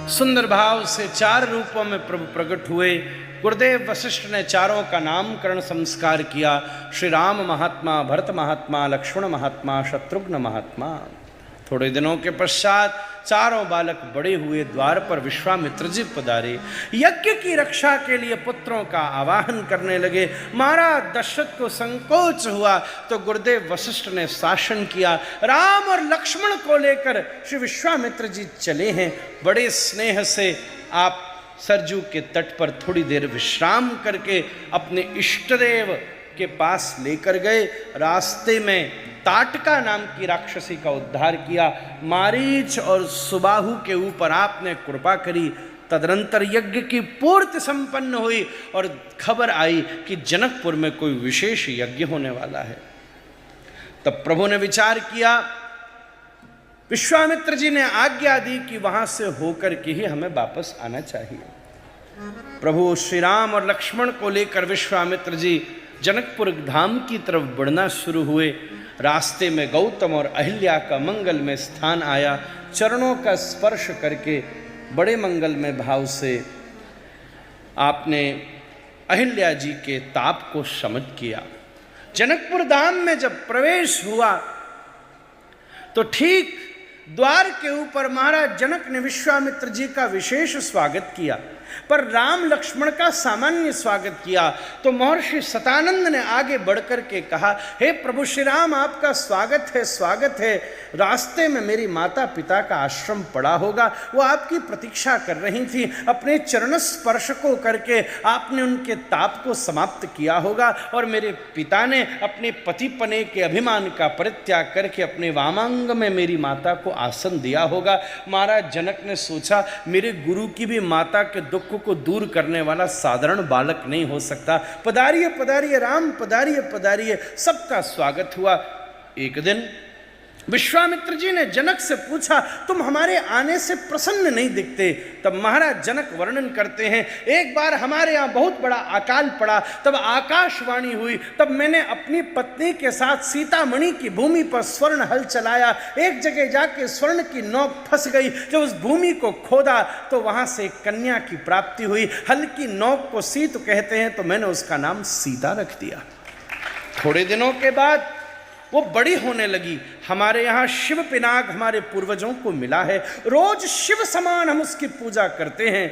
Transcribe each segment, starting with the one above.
सुंदर भाव से 4 रूपों में प्रभु प्रकट हुए। गुरुदेव वशिष्ठ ने चारों का नामकरण संस्कार किया। श्री राम महात्मा, भरत महात्मा, लक्ष्मण महात्मा, शत्रुघ्न महात्मा। थोड़े दिनों के पश्चात चारों बालक बड़े हुए। द्वार पर विश्वामित्र जी पधारे। यज्ञ की रक्षा के लिए पुत्रों का आवाहन करने लगे। महाराज दशरथ को संकोच हुआ तो गुरुदेव वशिष्ठ ने शासन किया। राम और लक्ष्मण को लेकर श्री विश्वामित्र जी चले हैं। बड़े स्नेह से आप सरजू के तट पर थोड़ी देर विश्राम करके अपने इष्टदेव के पास लेकर गए। रास्ते में ताटका नाम की राक्षसी का उद्धार किया। मारीच और सुबाहु के ऊपर आपने कृपा करी। तदनंतर यज्ञ की पूर्ति संपन्न हुई और खबर आई कि जनकपुर में कोई विशेष यज्ञ होने वाला है। तब प्रभु ने विचार किया। विश्वामित्र जी ने आज्ञा दी कि वहां से होकर के ही हमें वापस आना चाहिए। प्रभु श्री राम और लक्ष्मण को लेकर विश्वामित्र जी जनकपुर धाम की तरफ बढ़ना शुरू हुए। रास्ते में गौतम और अहिल्या का मंगल में स्थान आया। चरणों का स्पर्श करके बड़े मंगल में भाव से आपने अहिल्या जी के ताप को शमन किया। जनकपुर धाम में जब प्रवेश हुआ तो ठीक द्वार के ऊपर महाराज जनक ने विश्वामित्र जी का विशेष स्वागत किया, पर राम लक्ष्मण का सामान्य स्वागत किया। तो महर्षि सतानंद ने आगे बढ़कर के कहा, हे प्रभु श्री राम, आपका स्वागत है, स्वागत है। रास्ते में मेरी माता पिता का आश्रम पड़ा होगा, वो आपकी प्रतीक्षा कर रही थी। अपने चरण स्पर्श को करके आपने उनके ताप को समाप्त किया होगा और मेरे पिता ने अपने पति पने के अभिमान का परित्याग करके अपने वामांग में मेरी माता को आसन दिया होगा। महाराज जनक ने सोचा, मेरे गुरु की भी माता के दुख को दूर करने वाला साधारण बालक नहीं हो सकता। पधारिए पधारिए राम, पधारिए पधारिए। सबका स्वागत हुआ। एक दिन विश्वामित्र जी ने जनक से पूछा, तुम हमारे आने से प्रसन्न नहीं दिखते। तब महाराज जनक वर्णन करते हैं, एक बार हमारे यहाँ बहुत बड़ा अकाल पड़ा, तब आकाशवाणी हुई। तब मैंने अपनी पत्नी के साथ सीतामढ़ी की भूमि पर स्वर्ण हल चलाया। एक जगह जाके स्वर्ण की नोक फंस गई। जब उस भूमि को खोदा तो वहां से एक कन्या की प्राप्ति हुई। हल की नोक को सीत कहते हैं, तो मैंने उसका नाम सीता रख दिया। थोड़े दिनों के बाद वो बड़ी होने लगी। हमारे यहाँ शिव पिनाक हमारे पूर्वजों को मिला है। रोज शिव समान हम उसकी पूजा करते हैं।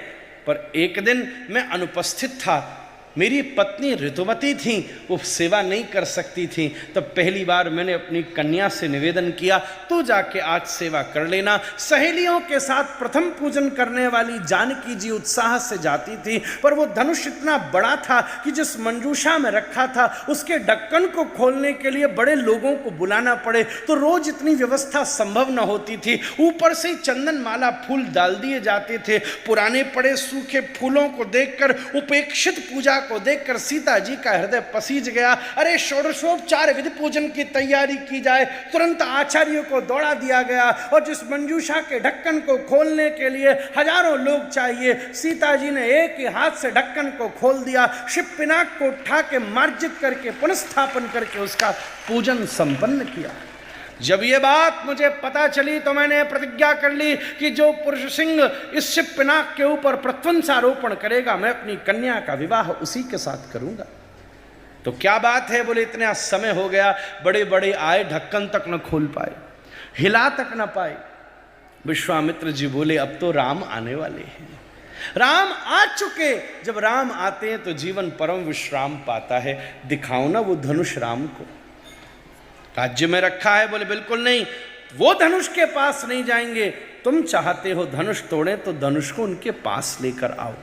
पर एक दिन मैं अनुपस्थित था। मेरी पत्नी ऋतुमती थी, वो सेवा नहीं कर सकती थी। तब पहली बार मैंने अपनी कन्या से निवेदन किया, तू जाके आज सेवा कर लेना। सहेलियों के साथ प्रथम पूजन करने वाली जानकी जी उत्साह से जाती थी, पर वो धनुष इतना बड़ा था कि जिस मंजूषा में रखा था उसके ढक्कन को खोलने के लिए बड़े लोगों को बुलाना पड़े, तो रोज इतनी व्यवस्था संभव न होती थी। ऊपर से चंदन माला फूल डाल दिए जाते थे। पुराने पड़े सूखे फूलों को देखकर, उपेक्षित पूजा को देखकर सीता जी का हृदय पसीज गया। अरे षोडशोपचार विधि पूजन की तैयारी की जाए। तुरंत आचार्यों को दौड़ा दिया गया और जिस मंजूषा के ढक्कन को खोलने के लिए हजारों लोग चाहिए, सीता जी ने एक ही हाथ से ढक्कन को खोल दिया। शिव पिनाक को उठा के मार्जित करके पुनस्थापन करके उसका पूजन संपन्न किया। जब ये बात मुझे पता चली तो मैंने प्रतिज्ञा कर ली कि जो पुरुष सिंह इस शिव पिनाक के ऊपर प्रत्वंसारोपण करेगा, मैं अपनी कन्या का विवाह उसी के साथ करूंगा। तो क्या बात है, बोले इतना समय हो गया, बड़े बड़े आए, ढक्कन तक न खोल पाए, हिला तक न पाए। विश्वामित्र जी बोले, अब तो राम आने वाले हैं। राम आ चुके। जब राम आते हैं तो जीवन परम विश्राम पाता है। दिखाओ ना वो धनुष राम को। राज्य में रखा है। बोले बिल्कुल नहीं, वो धनुष के पास नहीं जाएंगे। तुम चाहते हो धनुष तोड़े तो धनुष को उनके पास लेकर आओ।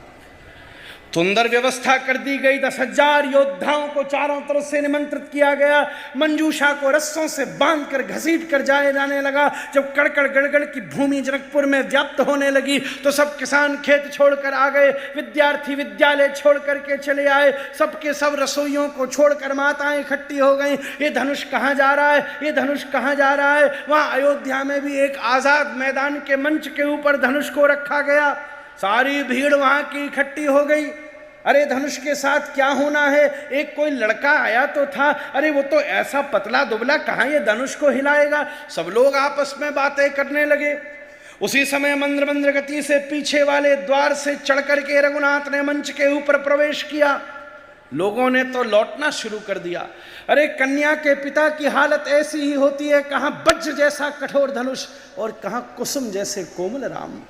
सुंदर व्यवस्था कर दी गई। 10,000 योद्धाओं को चारों तरफ से निमंत्रित किया गया। मंजूषा को रस्सों से बांधकर घसीट कर जाने लगा। जब कड़कड़ गड़गड़ की भूमि जनकपुर में व्याप्त होने लगी तो सब किसान खेत छोड़कर आ गए, विद्यार्थी विद्यालय छोड़ करके चले आए। सबके सब रसोइयों को छोड़कर माताएं इकट्ठी हो गई। ये धनुष कहाँ जा रहा है, ये धनुष कहाँ जा रहा है। वहाँ अयोध्या में भी एक आजाद मैदान के मंच के ऊपर धनुष को रखा गया। सारी भीड़ वहां की इकट्ठी हो गई। अरे धनुष के साथ क्या होना है। एक कोई लड़का आया तो था, अरे वो तो ऐसा पतला दुबला, कहाँ ये धनुष को हिलाएगा। सब लोग आपस में बातें करने लगे। उसी समय मंद्र मंद्र गति से पीछे वाले द्वार से चढ़कर के रघुनाथ ने मंच के ऊपर प्रवेश किया। लोगों ने तो लौटना शुरू कर दिया। अरे कन्या के पिता की हालत ऐसी ही होती है, कहां वज्र जैसा कठोर धनुष और कहां कुसुम जैसे कोमल राम,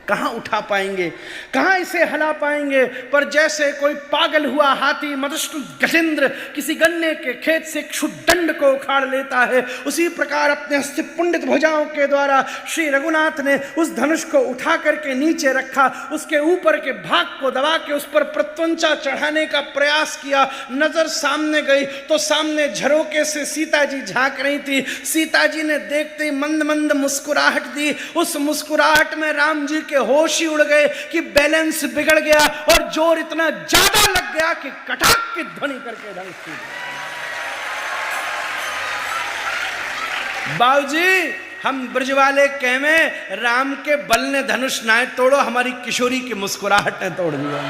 कहां उठा पाएंगे, कहां इसे हिला पाएंगे। पर जैसे कोई पागल हुआ हाथी मदष्ट गजेंद्र किसी गन्ने के खेत से क्षुदंड को उखाड़ लेता है, उसी प्रकार अपने हस्ते पुंडित भुजाओं के द्वारा श्री रघुनाथ ने उस धनुष को उठा करके नीचे रखा, उसके ऊपर के भाग को दबा के उस पर प्रत्यंचा चढ़ाने का प्रयास किया। नजर सामने गई तो सामने झरोके से सीता जी झांक रही थी। सीता जी ने देखते ही मंद मंद मुस्कुराहट दी। उस मुस्कुराहट में राम जी के होश ही उड़ गए कि बैलेंस बिगड़ गया और जोर इतना ज्यादा लग गया कि कटाक की ध्वनि करके धनुष टूट गया। बाबूजी, हम ब्रज वाले कहवे राम के बल ने धनुष ना तोड़ो, हमारी किशोरी की मुस्कुराहट ने तोड़ दिया।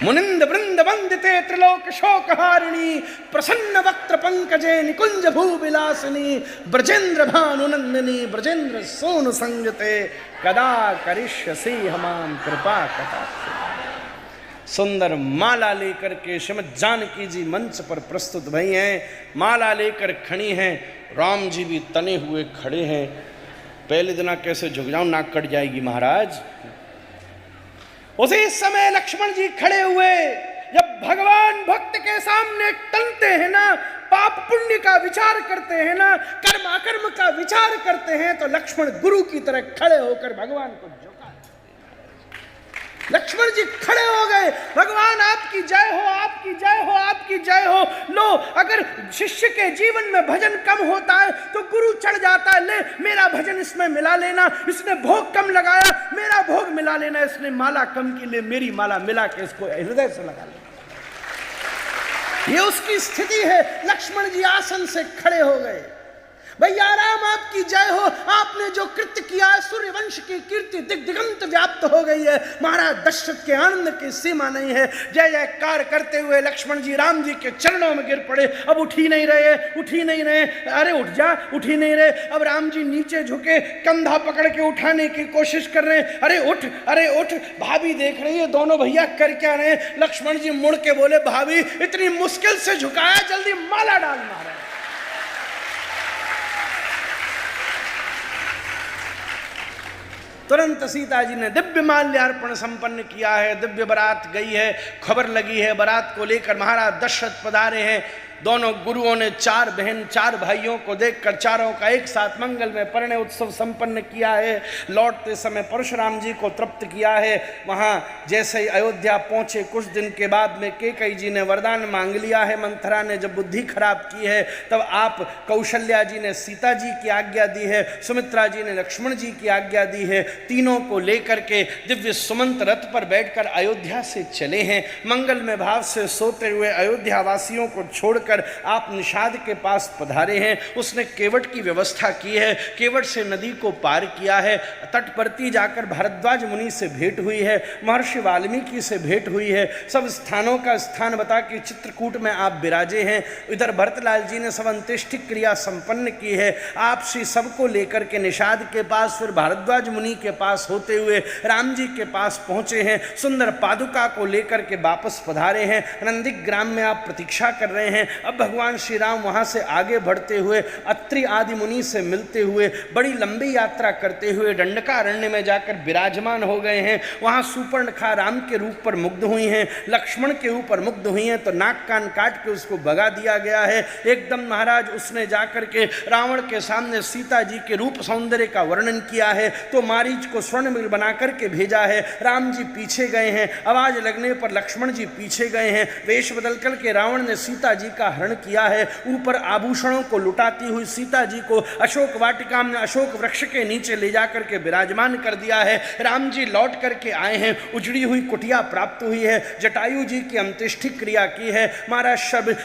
मुनिंद वृंद वंदिते त्रिलोक शोकहारिणी प्रसन्न वक्त्र पंकजे निकुंज भूविलासिनी ब्रजेंद्र भानुनंदिनी ब्रजेंद्र सोन संगते कदा करिष्यसि हमाम कृपा कटाक्ष। सुंदर माला लेकर के श्रीमद् जानकी जी मंच पर प्रस्तुत भई हैं। माला लेकर खड़ी हैं, राम जी भी तने हुए खड़े हैं। पहले दिन कैसे झुक जाऊं, नाक कट जाएगी महाराज। उसी समय लक्ष्मण जी खड़े हुए। जब भगवान भक्त के सामने टलते हैं ना, पाप पुण्य का विचार करते हैं ना, कर्म अकर्म का विचार करते हैं, तो लक्ष्मण गुरु की तरह खड़े होकर भगवान को झुका। लक्ष्मण जी खड़े हो गए, भगवान आपकी जय हो, आपकी जय हो, आपकी जय हो। लो, अगर शिष्य के जीवन में भजन कम होता है तो गुरु चढ़ जाता है, ले मेरा भजन इसमें मिला लेना, इसने भोग कम लगाया मेरा भोग मिला लेना, इसने माला कम की ले मेरी माला मिला के इसको हृदय से लगा लेना। ये उसकी स्थिति है। लक्ष्मण जी आसन से खड़े हो गए। भैया राम आपकी जय हो, आपने जो कृत्य किया है, सूर्यवंश की कीर्ति दिग्दिगंत व्याप्त हो गई है। महाराज दशरथ के आनंद की सीमा नहीं है। जय जयकार करते हुए लक्ष्मण जी राम जी के चरणों में गिर पड़े। अब उठ ही नहीं रहे, उठ ही नहीं रहे। अरे उठ जा, उठ ही नहीं रहे। अब राम जी नीचे झुके, कंधा पकड़ के उठाने की कोशिश कर रहे हैं। अरे उठ, अरे उठ। भाभी देख रही है, दोनों भैया कर क्या रहे हैं। लक्ष्मण जी मुड़ के बोले, भाभी इतनी मुश्किल से झुकाया, जल्दी माला डाल मारा। तुरंत सीता जी ने दिव्य माल्यार्पण संपन्न किया है। दिव्य बारात गई है, खबर लगी है, बारात को लेकर महाराज दशरथ पधारे हैं। दोनों गुरुओं ने 4 बहन 4 भाइयों को देखकर चारों का एक साथ मंगल में परिणय उत्सव संपन्न किया है। लौटते समय परशुराम जी को तृप्त किया है। वहाँ जैसे ही अयोध्या पहुँचे, कुछ दिन के बाद में कैकेयी जी ने वरदान मांग लिया है। मंथरा ने जब बुद्धि खराब की है, तब आप कौशल्या जी ने सीता जी की आज्ञा दी है, सुमित्रा जी ने लक्ष्मण जी की आज्ञा दी है। तीनों को लेकर के दिव्य सुमंत रथ पर बैठकर अयोध्या से चले हैं। मंगल में भाव से सोते हुए अयोध्या वासियों को छोड़कर आप निषाद के पास पधारे हैं। उसने केवट की व्यवस्था की है, केवट से नदी को पार किया है। तटवर्ती जाकर भारद्वाज मुनि से भेंट हुई है, महर्षि वाल्मीकि से भेंट हुई है। सब स्थानों का स्थान बता के चित्रकूट में आप विराजे हैं। इधर भरतलाल जी ने सब अंत्येष्टि क्रिया संपन्न की है। आप श्री सबको लेकर के निषाद के पास, फिर भारद्वाज मुनि के पास होते हुए राम जी के पास पहुंचे हैं। सुंदर पादुका को लेकर के वापस पधारे हैं। नंदिक ग्राम में आप प्रतीक्षा कर रहे हैं। अब भगवान श्री राम वहां से आगे बढ़ते हुए अत्रि आदि मुनि से मिलते हुए बड़ी लंबी यात्रा करते हुए दंडकारण्य में जाकर विराजमान हो गए हैं। वहां सुपर्णखा राम के रूप पर मुग्ध हुई हैं, लक्ष्मण के ऊपर मुग्ध हुई हैं, तो नाक कान काट के उसको भगा दिया गया है। एकदम महाराज उसने जाकर के रावण के सामने सीता जी के रूप सौंदर्य का वर्णन किया है, तो मारीच को स्वर्ण मिल बना करके भेजा है। राम जी पीछे गए हैं, आवाज लगने पर लक्ष्मण जी पीछे गए हैं। वेश बदल करके रावण ने सीता जी का हरण किया है। ऊपर आभूषणों को लुटाती हुई सीता जी को अशोक वाटिका में अशोक वृक्ष के नीचे ले जाकर के विराजमान कर दिया है। राम जी लौट करके आए हैं, उजड़ी हुई कुटिया प्राप्त हुई है। जटायु जी की अंत्येष्टि क्रिया की है। महाराज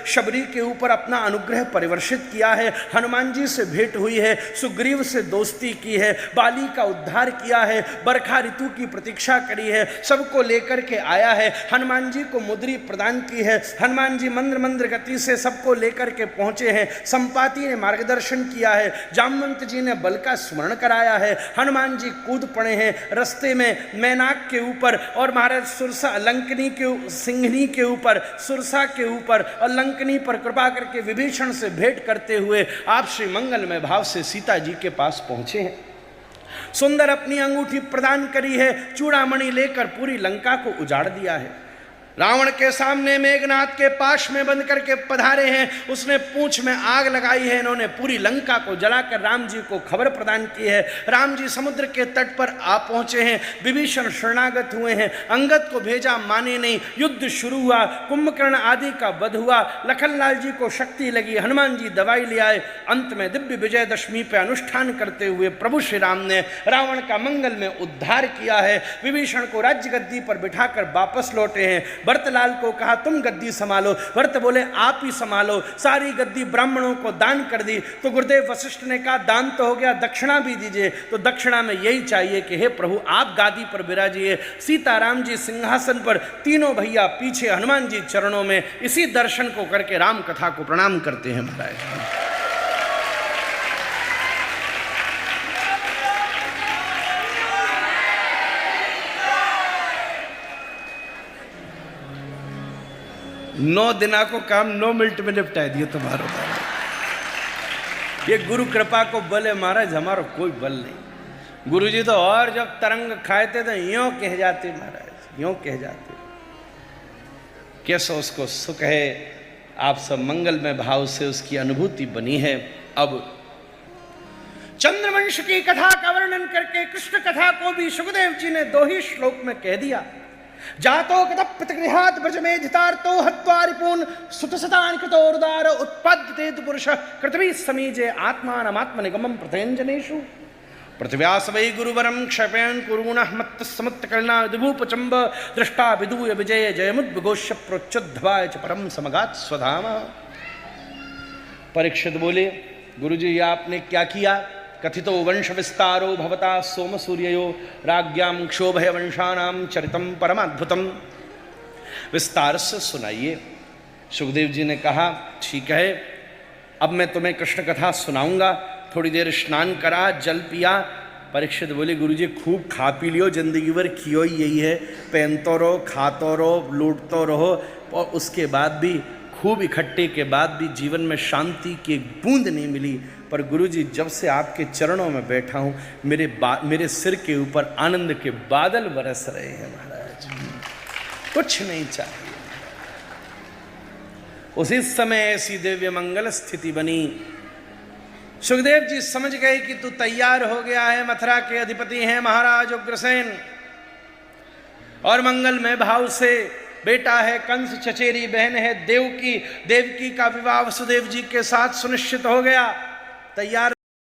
शबरी के ऊपर अपना अनुग्रह परिवर्षित किया है। हनुमान जी से भेंट हुई है, सुग्रीव से दोस्ती की है, बाली का उद्धार किया है, बरखा ऋतु की प्रतीक्षा करी है, सबको लेकर के आया है। हनुमान जी को मुद्री प्रदान की है। हनुमान जी मंद्र मंद्र गति से से सबको लेकर के पहुंचे हैं। संपाति ने मार्गदर्शन किया है, जामवंत जी ने बल का स्मरण कराया है, हनुमान जी कूद पड़े हैं रस्ते में मैनाक के ऊपर और महाराज सुरसा लंकनी के सिंघनी के ऊपर सुरसा के ऊपर और लंकनी पर कृपा करके विभीषण से भेंट करते हुए आप श्री मंगलमय भाव से सीता जी के पास पहुंचे हैं। सुंदर अपनी अंगूठी प्रदान करी है, चूड़ामणि लेकर पूरी लंका को उजाड़ दिया है। रावण के सामने मेघनाथ के पाश में बंद करके पधारे हैं, उसने पूंछ में आग लगाई है, इन्होंने पूरी लंका को जलाकर राम जी को खबर प्रदान की है। राम जी समुद्र के तट पर आ पहुंचे हैं, विभीषण शरणागत हुए हैं, अंगद को भेजा माने नहीं, युद्ध शुरू हुआ, कुंभकर्ण आदि का वध हुआ, लखनलाल जी को शक्ति लगी, हनुमान जी दवाई ले आए, अंत में दिव्य विजयदशमी पे अनुष्ठान करते हुए प्रभु श्री राम ने रावण का मंगल में उद्धार किया है। विभीषण को राज्य गद्दी पर बिठाकर वापस लौटे हैं। भरतलाल को कहा तुम गद्दी संभालो, भरत बोले आप ही संभालो, सारी गद्दी ब्राह्मणों को दान कर दी। तो गुरुदेव वशिष्ठ ने कहा दान तो हो गया, दक्षिणा भी दीजिए। तो दक्षिणा में यही चाहिए कि हे प्रभु आप गादी पर विराजिए, सीताराम जी सिंहासन पर, तीनों भैया पीछे, हनुमान जी चरणों में। इसी दर्शन को करके राम कथा को प्रणाम करते हैं महाराज। नौ दिना को काम 9 मिनट में निपटा दिए तुम्हारा। ये गुरु कृपा को बल है महाराज, हमारा कोई बल नहीं। गुरु जी तो और जब तरंग खाते तो यूं कह जाते महाराज, यूं कह जाते। कैसा उसको सुख है, आप सब मंगलमय भाव से उसकी अनुभूति बनी है। अब चंद्रवंश की कथा का वर्णन करके कृष्ण कथा को भी सुखदेव जी ने 2 ही श्लोक में कह दिया। जातो कतपृतगृहात् ब्रजमेधितार्तो हत्वा रिपून् सुतसतान् कृतोरुदार उत्पद्यते तु पुरुषः कृतभिः समीजे आत्मानमात्मनिगमं प्रत्यञ्जनेषु। पृथिव्यास वै गुरुवरं क्षपयन् कुरूणः मत्तस्समुत्तकर्णा विभूपचम्ब दृष्टा विदूय विजय जयमुद्घोष्य प्रोच्चुद्धवाय च परम समगात् स्वधाम। परीक्षित बोले गुरुजी ये आपने क्या किया? कथितो वंश विस्तारो भवता सोम सूर्यो राज्ञां क्षोभय वंशानां चरितम परमाद्भुतम। विस्तार से सुनाइए। सुखदेव जी ने कहा ठीक है, अब मैं तुम्हें कृष्ण कथा सुनाऊंगा। थोड़ी देर स्नान करा, जल पिया। परीक्षित बोले गुरुजी खूब खा पी लियो, जिंदगी भर खियो ही यही है, पहनतो रहो, खातो रहो, लूटतो रहो, और उसके बाद भी खूब इकट्ठे के बाद भी जीवन में शांति की एक बूंद नहीं मिली। पर गुरुजी जब से आपके चरणों में बैठा हूँ मेरे सिर के ऊपर आनंद के बादल बरस रहे हैं महाराज, कुछ नहीं चाहिए। उसी समय ऐसी दिव्य मंगल स्थिति बनी। सुखदेव जी समझ गए कि तू तैयार हो गया है, मथुरा के अधिपति हैं महाराज उग्रसेन, और मंगलमय भाव से बेटा है कंस, चचेरी बहन है देवकी, देवकी का विवाह वसुदेव जी के साथ सुनिश्चित हो गया। तैयार